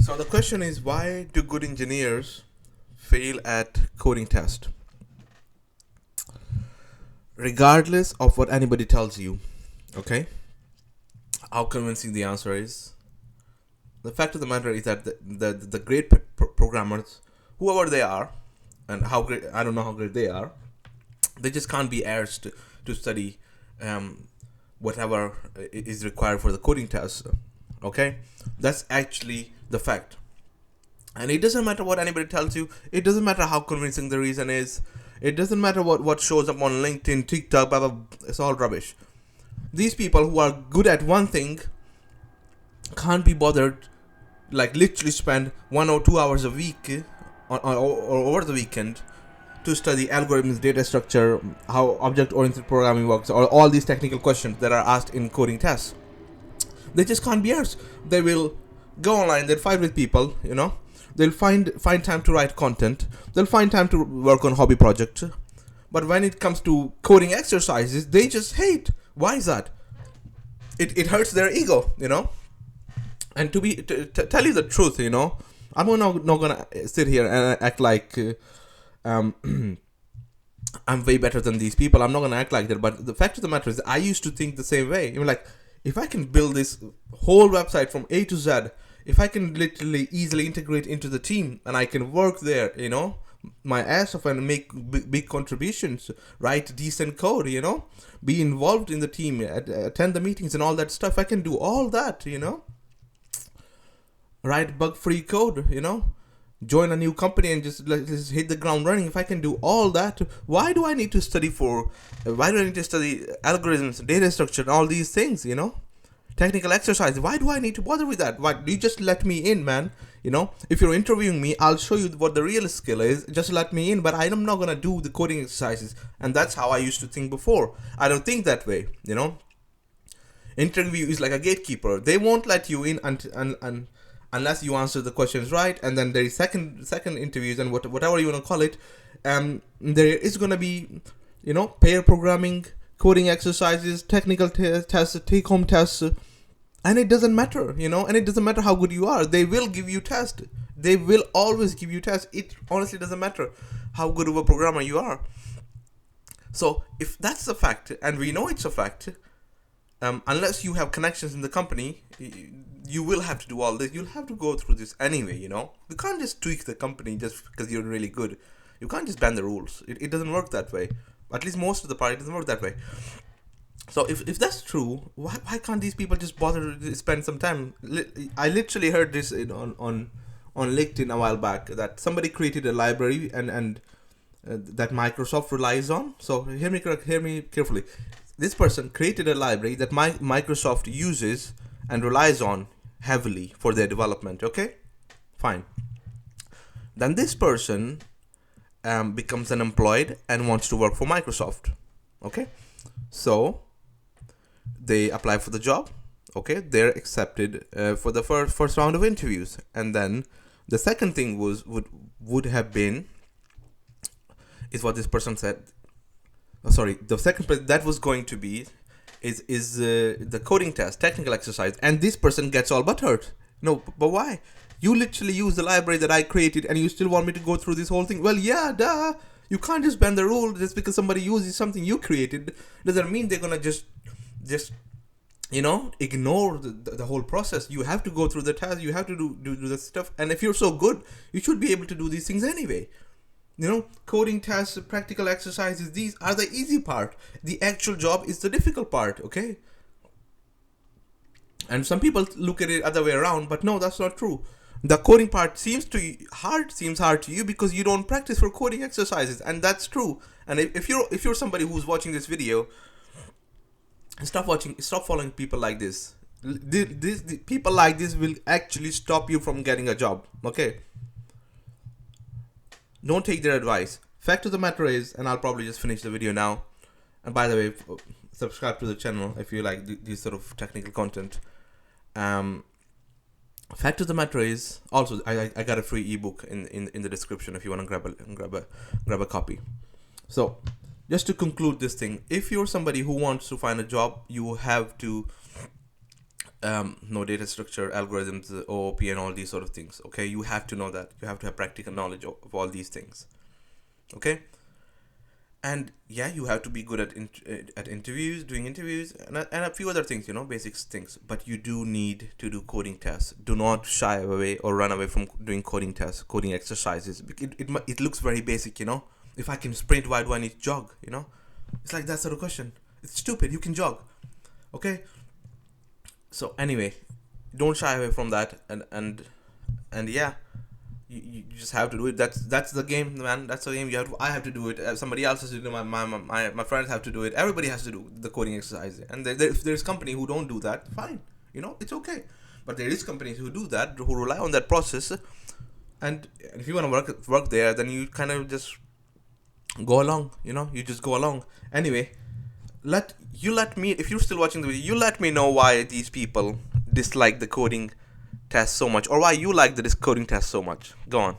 So the question is, why do good engineers fail at coding test? Regardless of what anybody tells you, okay? How convincing the answer is. The fact of the matter is that the great programmers, whoever they are, and how great, I don't know how great they are, they just can't be asked to study whatever is required for the coding test. Okay? That's actually the fact. And it doesn't matter what anybody tells you. It doesn't matter how convincing the reason is. It doesn't matter what shows up on LinkedIn, TikTok, blah, blah. It's all rubbish. These people who are good at one thing can't be bothered, like literally spend 1 or 2 hours a week or over the weekend to study algorithms, data structure, how object-oriented programming works, or all these technical questions that are asked in coding tests. They just can't be asked. They will go online, they'll fight with people, they'll find time to write content, they'll find time to work on hobby projects. But when it comes to coding exercises, they just hate. Why is that? It hurts their ego, And to tell you the truth, I'm not gonna sit here and act like I'm way better than these people. I'm not gonna act like that. But the fact of the matter is, I used to think the same way. Like, if I can build this whole website from A to Z, if I can literally easily integrate into the team and I can work there, my ass off and make big contributions, write decent code, be involved in the team, attend the meetings and all that stuff. I can do all that, write bug-free code, join a new company and just hit the ground running. If I can do all that, why do I need to study algorithms, data structure, and all these things, technical exercise? Why do I need to bother with that? Why do you just let me in, man? If you're interviewing me, I'll show you what the real skill is. Just let me in, but I'm not gonna do the coding exercises. And that's how I used to think before. I don't think that way, Interview is like a gatekeeper. They won't let you in unless you answer the questions right, and then there is second interviews and whatever you want to call it. There is gonna be, pair programming, coding exercises, technical tests, take-home tests, and it doesn't matter, and it doesn't matter how good you are. They will give you tests. They will always give you tests. It honestly doesn't matter how good of a programmer you are. So if that's a fact, and we know it's a fact, unless you have connections in the company, you will have to do all this. You'll have to go through this anyway, You can't just tweak the company just because you're really good. You can't just bend the rules. It doesn't work that way. At least most of the part, it doesn't work that way. So if that's true, why can't these people just bother to spend some time? I literally heard this on LinkedIn a while back, that somebody created a library and that Microsoft relies on. So hear me carefully. This person created a library that Microsoft uses and relies on heavily for their development. Okay, fine. Then this person becomes unemployed and wants to work for Microsoft. Okay, so they apply for the job. Okay, they're accepted for the first round of interviews, and then the second thing would have been is what this person said. The second that was going to be is the coding test, technical exercise, and this person gets all but hurt. No, but why? You literally use the library that I created, and you still want me to go through this whole thing? Well, yeah, duh. You can't just bend the rule just because somebody uses something you created. Doesn't mean they're gonna just ignore the whole process. You have to go through the task. You have to do the stuff. And if you're so good, you should be able to do these things anyway. Coding tests, practical exercises, these are the easy part. The actual job is the difficult part, okay? And some people look at it other way around, but no, that's not true. The coding part seems hard to you because you don't practice for coding exercises, and that's true. And if you're somebody who's watching this video, stop following people like this. People like this will actually stop you from getting a job, okay? Don't take their advice. Fact of the matter is, and I'll probably just finish the video now. And by the way, subscribe to the channel if you like these sort of technical content. Fact of the matter is, also I got a free ebook in the description if you want to grab a copy. So, just to conclude this thing, if you're somebody who wants to find a job, you have to no data structure, algorithms, OOP, and all these sort of things. Okay, you have to know that. You have to have practical knowledge of all these things. Okay, and yeah, you have to be good at interviews, doing interviews, and a few other things, basic things. But you do need to do coding tests. Do not shy away or run away from doing coding tests, coding exercises. It looks very basic, If I can sprint, why do I need to jog? It's like that sort of question. It's stupid. You can jog. Okay. So anyway, don't shy away from that, and yeah, you just have to do it. That's the game, man. That's the game. I have to do it. Somebody else has to do it. My friends have to do it. Everybody has to do the coding exercise. And if there's company who don't do that, fine. It's okay. But there is companies who do that, who rely on that process. And if you want to work there, then you kind of just go along. You just go along. Anyway, let me, if you're still watching the video, you let me know why these people dislike the coding test so much, or why you like the coding test so much. Go on.